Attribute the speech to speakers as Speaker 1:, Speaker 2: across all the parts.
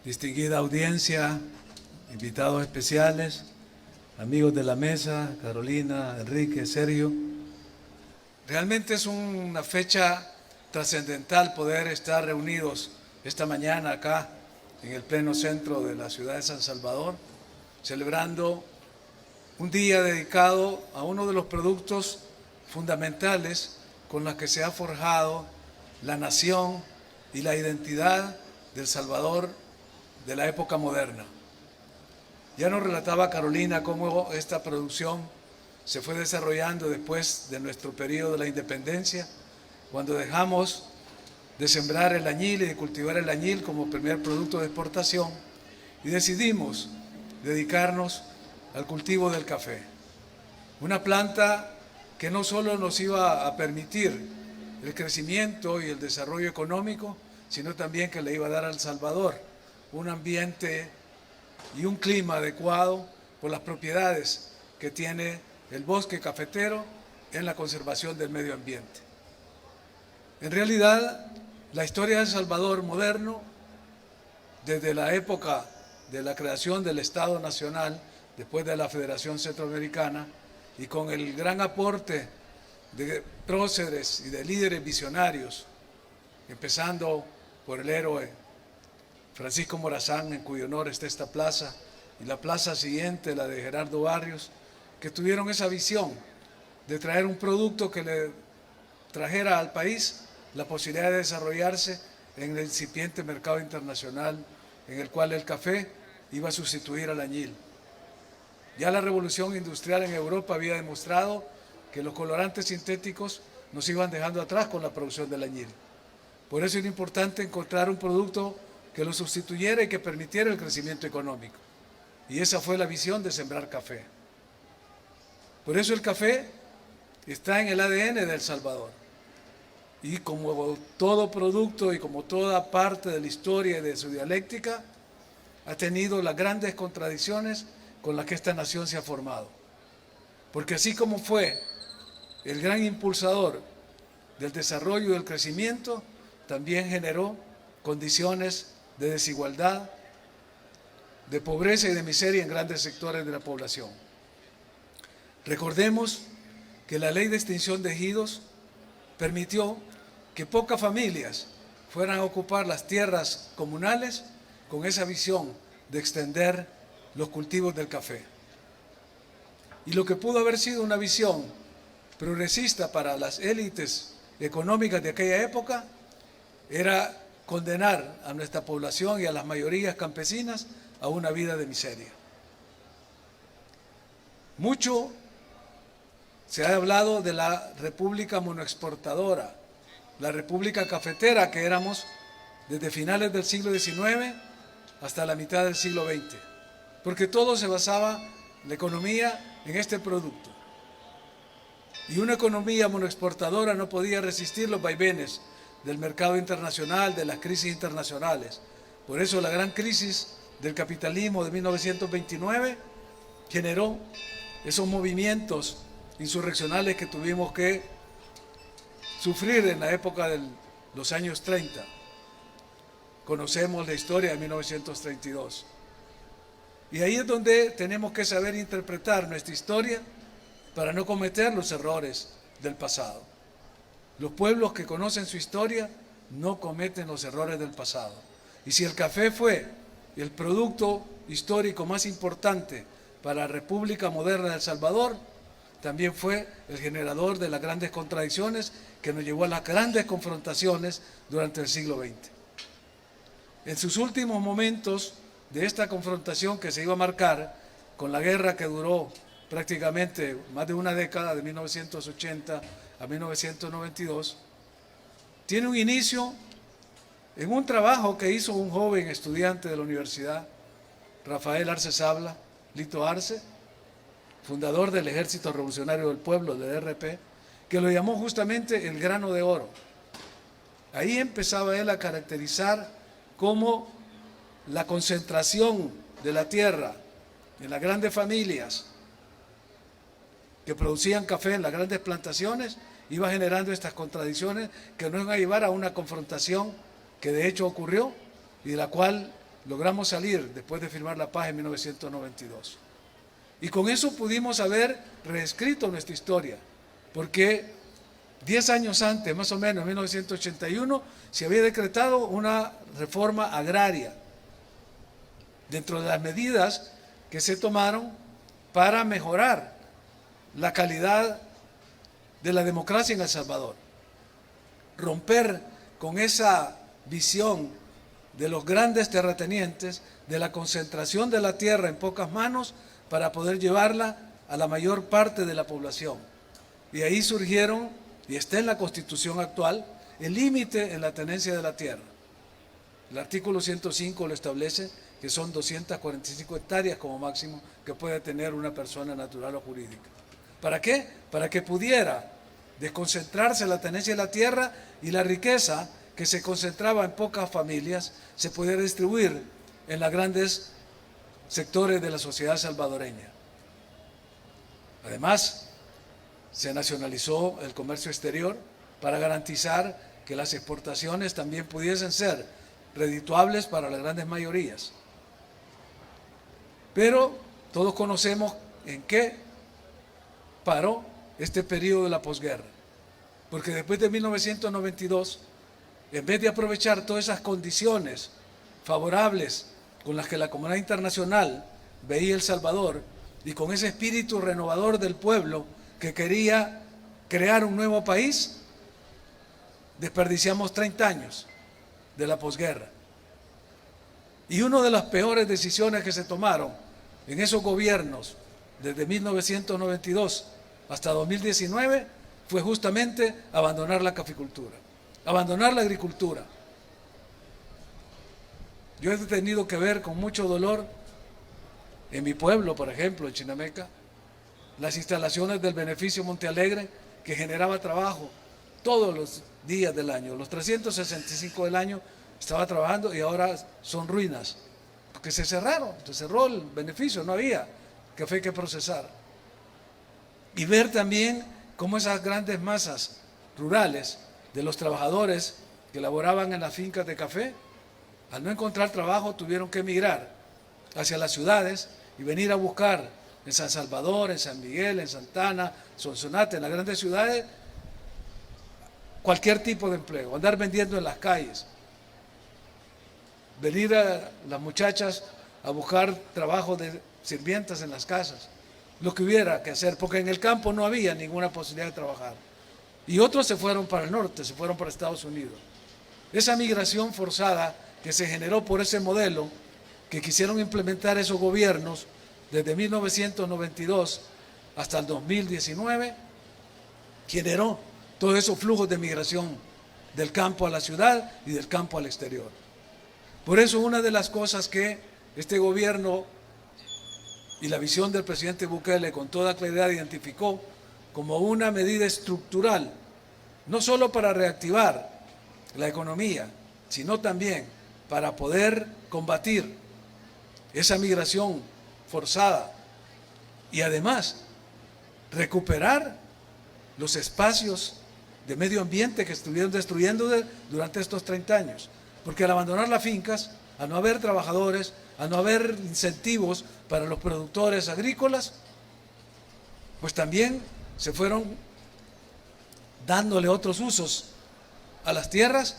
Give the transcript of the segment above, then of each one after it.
Speaker 1: distinguida audiencia, invitados especiales, amigos de la mesa, Carolina, Enrique, Sergio. Realmente es una fecha trascendental poder estar reunidos esta mañana acá en el pleno centro de la ciudad de San Salvador, celebrando un día dedicado a uno de los productos fundamentales con los que se ha forjado la nación y la identidad del Salvador de la época moderna. Ya nos relataba Carolina cómo esta producción se fue desarrollando después de nuestro periodo de la independencia, cuando dejamos de sembrar el añil y de cultivar el añil como primer producto de exportación y decidimos dedicarnos al cultivo del café. Una planta que no solo nos iba a permitir el crecimiento y el desarrollo económico, sino también que le iba a dar al Salvador un ambiente y un clima adecuado por las propiedades que tiene el bosque cafetero en la conservación del medio ambiente. En realidad, la historia de El Salvador moderno, desde la época de la creación del Estado Nacional, después de la Federación Centroamericana, y con el gran aporte de próceres y de líderes visionarios, empezando por el héroe Francisco Morazán, en cuyo honor está esta plaza, y la plaza siguiente, la de Gerardo Barrios, que tuvieron esa visión de traer un producto que le trajera al país la posibilidad de desarrollarse en el incipiente mercado internacional, en el cual el café iba a sustituir al añil. Ya la revolución industrial en Europa había demostrado que los colorantes sintéticos nos iban dejando atrás con la producción del añil. Por eso era importante encontrar un producto que lo sustituyera y que permitiera el crecimiento económico. Y esa fue la visión de sembrar café. Por eso el café está en el ADN de El Salvador. Y como todo producto y como toda parte de la historia y de su dialéctica, ha tenido las grandes contradicciones con las que esta nación se ha formado. Porque así como fue el gran impulsador del desarrollo y del crecimiento, también generó condiciones de desigualdad, de pobreza y de miseria en grandes sectores de la población. Recordemos que la ley de extinción de ejidos permitió que pocas familias fueran a ocupar las tierras comunales con esa visión de extender los cultivos del café. Y lo que pudo haber sido una visión progresista para las élites económicas de aquella época era condenar a nuestra población y a las mayorías campesinas a una vida de miseria. Mucho se ha hablado de la república monoexportadora, la república cafetera que éramos desde finales del siglo XIX hasta la mitad del siglo XX, porque todo se basaba, la economía, en este producto. Y una economía monoexportadora no podía resistir los vaivenes del mercado internacional, de las crisis internacionales. Por eso la gran crisis del capitalismo de 1929 generó esos movimientos insurreccionales que tuvimos que sufrir en la época de los años 30. Conocemos la historia de 1932. Y ahí es donde tenemos que saber interpretar nuestra historia para no cometer los errores del pasado. Los pueblos que conocen su historia no cometen los errores del pasado. Y si el café fue el producto histórico más importante para la República Moderna de El Salvador, también fue el generador de las grandes contradicciones que nos llevó a las grandes confrontaciones durante el siglo XX. En sus últimos momentos de esta confrontación que se iba a marcar con la guerra que duró prácticamente más de una década, de 1980 a 1992, tiene un inicio en un trabajo que hizo un joven estudiante de la universidad, Rafael Arce Sabla, Lito Arce, fundador del Ejército Revolucionario del Pueblo, del ERP, que lo llamó justamente el grano de oro. Ahí empezaba él a caracterizar cómo la concentración de la tierra en las grandes familias que producían café en las grandes plantaciones iba generando estas contradicciones que nos iban a llevar a una confrontación que de hecho ocurrió y de la cual logramos salir después de firmar la paz en 1992. Y con eso pudimos haber reescrito nuestra historia, porque 10 años antes, más o menos, en 1981, se había decretado una reforma agraria dentro de las medidas que se tomaron para mejorar la calidad de la democracia en El Salvador. Romper con esa visión de los grandes terratenientes, de la concentración de la tierra en pocas manos para poder llevarla a la mayor parte de la población. Y ahí surgieron, y está en la Constitución actual, el límite en la tenencia de la tierra. El artículo 105 lo establece, que son 245 hectáreas como máximo que puede tener una persona natural o jurídica. ¿Para qué? Para que pudiera desconcentrarse la tenencia de la tierra y la riqueza que se concentraba en pocas familias se pudiera distribuir en los grandes sectores de la sociedad salvadoreña. Además, se nacionalizó el comercio exterior para garantizar que las exportaciones también pudiesen ser redituables para las grandes mayorías. Pero todos conocemos en qué paró este periodo de la posguerra, porque después de 1992, en vez de aprovechar todas esas condiciones favorables con las que la comunidad internacional veía El Salvador y con ese espíritu renovador del pueblo que quería crear un nuevo país, desperdiciamos 30 años de la posguerra. Y una de las peores decisiones que se tomaron en esos gobiernos desde 1992 hasta 2019 fue justamente abandonar la caficultura, abandonar la agricultura. Yo he tenido que ver con mucho dolor en mi pueblo, por ejemplo, en Chinameca, las instalaciones del Beneficio Montealegre, que generaba trabajo todos los días del año, los 365 del año estaba trabajando, y ahora son ruinas, porque se cerraron, se cerró el beneficio, no había café que procesar. Y ver también cómo esas grandes masas rurales de los trabajadores que laboraban en las fincas de café, al no encontrar trabajo tuvieron que emigrar hacia las ciudades y venir a buscar en San Salvador, en San Miguel, en Santana, Sonsonate, en las grandes ciudades, cualquier tipo de empleo, andar vendiendo en las calles, venir a las muchachas a buscar trabajo de sirvientas en las casas, lo que hubiera que hacer, porque en el campo no había ninguna posibilidad de trabajar. Y otros se fueron para el norte, se fueron para Estados Unidos. Esa migración forzada que se generó por ese modelo que quisieron implementar esos gobiernos desde 1992 hasta el 2019, generó todos esos flujos de migración del campo a la ciudad y del campo al exterior. Por eso una de las cosas que este gobierno y la visión del presidente Bukele con toda claridad identificó como una medida estructural, no solo para reactivar la economía, sino también para poder combatir esa migración forzada y además recuperar los espacios de medio ambiente que estuvieron destruyendo durante estos 30 años. Porque al abandonar las fincas, al no haber trabajadores, al no haber incentivos para los productores agrícolas, pues también se fueron dándole otros usos a las tierras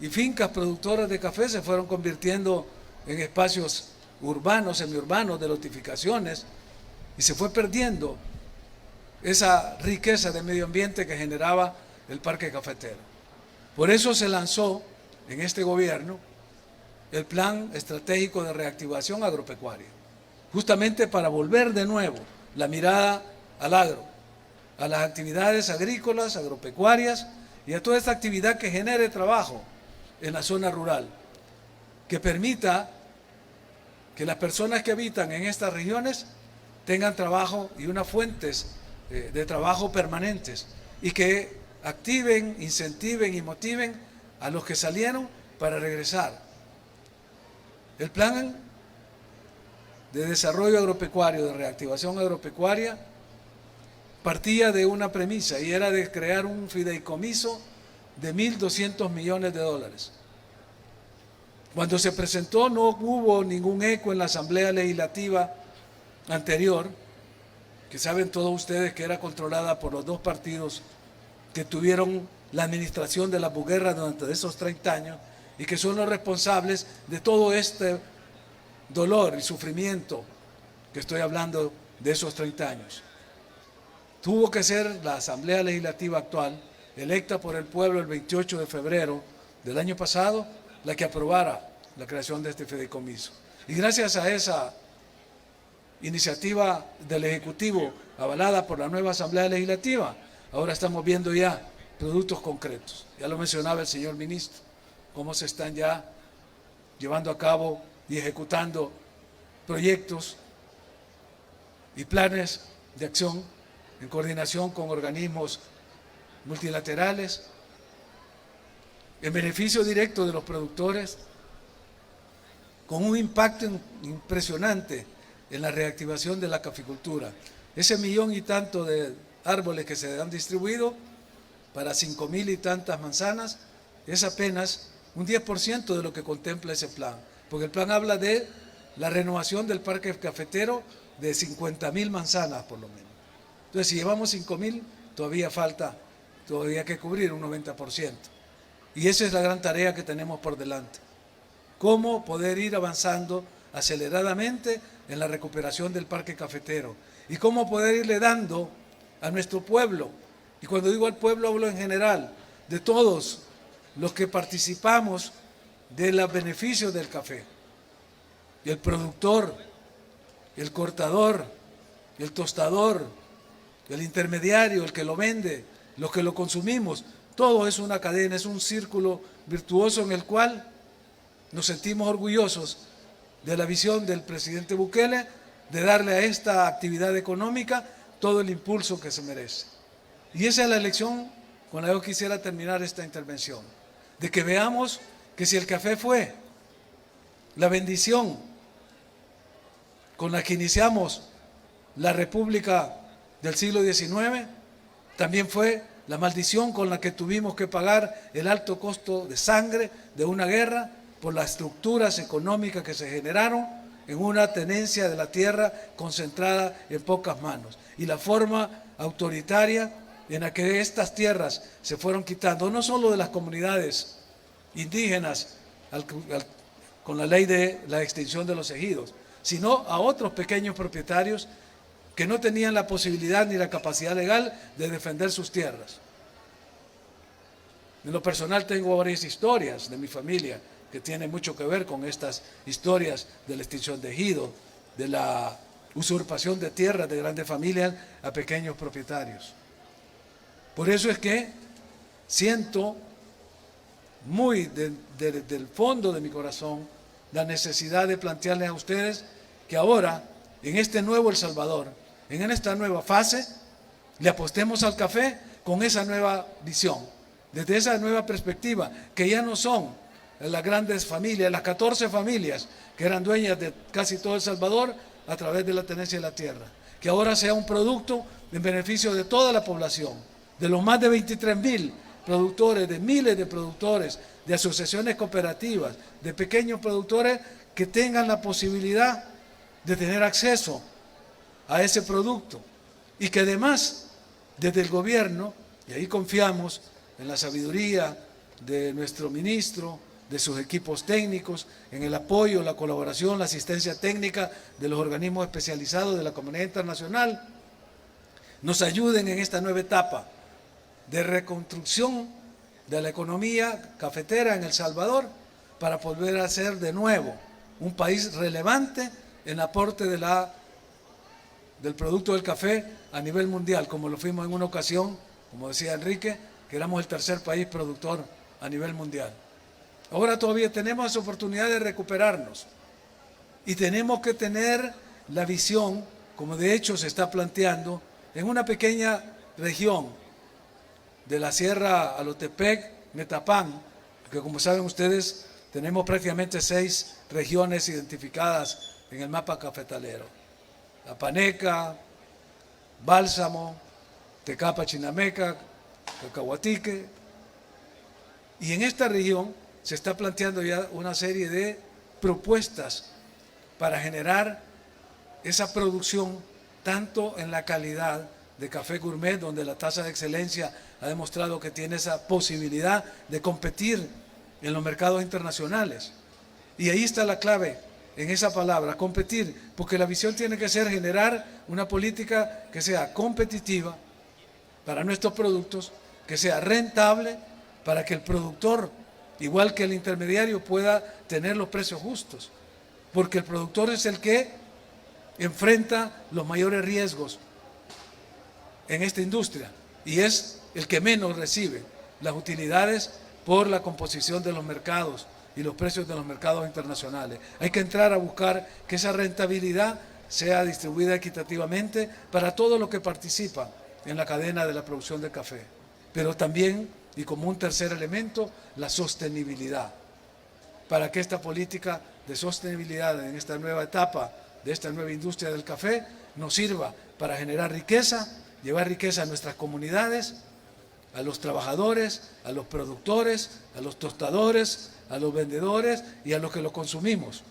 Speaker 1: y fincas productoras de café se fueron convirtiendo en espacios urbanos, semiurbanos, de lotificaciones, y se fue perdiendo esa riqueza de medio ambiente que generaba el parque cafetero. Por eso se lanzó en este gobierno el Plan Estratégico de Reactivación Agropecuaria, justamente para volver de nuevo la mirada al agro, a las actividades agrícolas, agropecuarias y a toda esta actividad que genere trabajo en la zona rural, que permita que las personas que habitan en estas regiones tengan trabajo y unas fuentes de trabajo permanentes, y que activen, incentiven y motiven a los que salieron para regresar. El plan de desarrollo agropecuario, de reactivación agropecuaria, partía de una premisa, y era de crear un fideicomiso de $1.200 millones, Cuando se presentó no hubo ningún eco en la Asamblea Legislativa anterior, que saben todos ustedes que era controlada por los dos partidos que tuvieron la administración de la posguerra durante esos 30 años y que son los responsables de todo este dolor y sufrimiento que estoy hablando de esos 30 años. Tuvo que ser la Asamblea Legislativa actual, electa por el pueblo el 28 de febrero del año pasado, la que aprobara la creación de este fideicomiso. Y gracias a esa iniciativa del Ejecutivo, avalada por la nueva Asamblea Legislativa, ahora estamos viendo ya productos concretos. Ya lo mencionaba el señor ministro, cómo se están ya llevando a cabo y ejecutando proyectos y planes de acción en coordinación con organismos multilaterales, en beneficio directo de los productores, con un impacto impresionante en la reactivación de la caficultura. Ese 1.000.000 y tanto de árboles que se han distribuido para 5.000 y tantas manzanas es apenas un 10% de lo que contempla ese plan, porque el plan habla de la renovación del parque cafetero de 50.000 manzanas por lo menos. Entonces, si llevamos 5.000, todavía falta, todavía hay que cubrir un 90%. Y esa es la gran tarea que tenemos por delante. Cómo poder ir avanzando aceleradamente en la recuperación del parque cafetero y cómo poder irle dando a nuestro pueblo, y cuando digo al pueblo hablo en general, de todos los que participamos de los beneficios del café, el productor, el cortador, el tostador, el intermediario, el que lo vende, los que lo consumimos. Todo es una cadena, es un círculo virtuoso en el cual nos sentimos orgullosos de la visión del presidente Bukele de darle a esta actividad económica todo el impulso que se merece. Y esa es la lección con la que yo quisiera terminar esta intervención, de que veamos que si el café fue la bendición con la que iniciamos la República del siglo XIX, también fue la maldición con la que tuvimos que pagar el alto costo de sangre de una guerra por las estructuras económicas que se generaron en una tenencia de la tierra concentrada en pocas manos y la forma autoritaria en la que estas tierras se fueron quitando, no solo de las comunidades indígenas con la ley de la extinción de los ejidos, sino a otros pequeños propietarios que no tenían la posibilidad ni la capacidad legal de defender sus tierras. En lo personal tengo varias historias de mi familia que tienen mucho que ver con estas historias de la extinción de ejidos, de la usurpación de tierras de grandes familias a pequeños propietarios. Por eso es que siento muy del fondo de mi corazón la necesidad de plantearles a ustedes que ahora, en este nuevo El Salvador, en esta nueva fase, le apostemos al café con esa nueva visión, desde esa nueva perspectiva, que ya no son las grandes familias, las 14 familias que eran dueñas de casi todo El Salvador a través de la tenencia de la tierra, que ahora sea un producto en beneficio de toda la población, de los más de 23.000 productores, de miles de productores, de asociaciones cooperativas, de pequeños productores que tengan la posibilidad de tener acceso a ese producto y que además desde el gobierno, y ahí confiamos en la sabiduría de nuestro ministro, de sus equipos técnicos, en el apoyo, la colaboración, la asistencia técnica de los organismos especializados de la comunidad internacional, nos ayuden en esta nueva etapa de reconstrucción de la economía cafetera en El Salvador para volver a ser de nuevo un país relevante en aporte del producto del café a nivel mundial, como lo fuimos en una ocasión, como decía Enrique, que éramos el tercer país productor a nivel mundial. Ahora todavía tenemos esa oportunidad de recuperarnos y tenemos que tener la visión, como de hecho se está planteando, en una pequeña región de la Sierra Alotepec, Metapán, que como saben ustedes tenemos prácticamente 6 regiones identificadas en el mapa cafetalero: Apaneca, Bálsamo, Tecapa Chinameca, Cacahuatique. Y en esta región se está planteando ya una serie de propuestas para generar esa producción, tanto en la calidad de café gourmet, donde la tasa de excelencia ha demostrado que tiene esa posibilidad de competir en los mercados internacionales. Y ahí está la clave, en esa palabra, competir, porque la visión tiene que ser generar una política que sea competitiva para nuestros productos, que sea rentable para que el productor, igual que el intermediario, pueda tener los precios justos, porque el productor es el que enfrenta los mayores riesgos en esta industria y es el que menos recibe las utilidades por la composición de los mercados y los precios de los mercados internacionales. Hay que entrar a buscar que esa rentabilidad sea distribuida equitativamente para todo lo que participa en la cadena de la producción de café, pero también, y como un tercer elemento, la sostenibilidad, para que esta política de sostenibilidad en esta nueva etapa de esta nueva industria del café nos sirva para generar riqueza, llevar riqueza a nuestras comunidades, a los trabajadores, a los productores, a los tostadores, a los vendedores y a los que lo consumimos,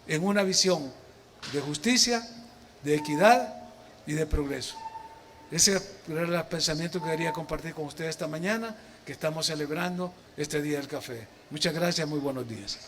Speaker 1: en una visión de justicia, de equidad y de progreso. Ese era el pensamiento que quería compartir con ustedes esta mañana, que estamos celebrando este Día del Café. Muchas gracias, muy buenos días.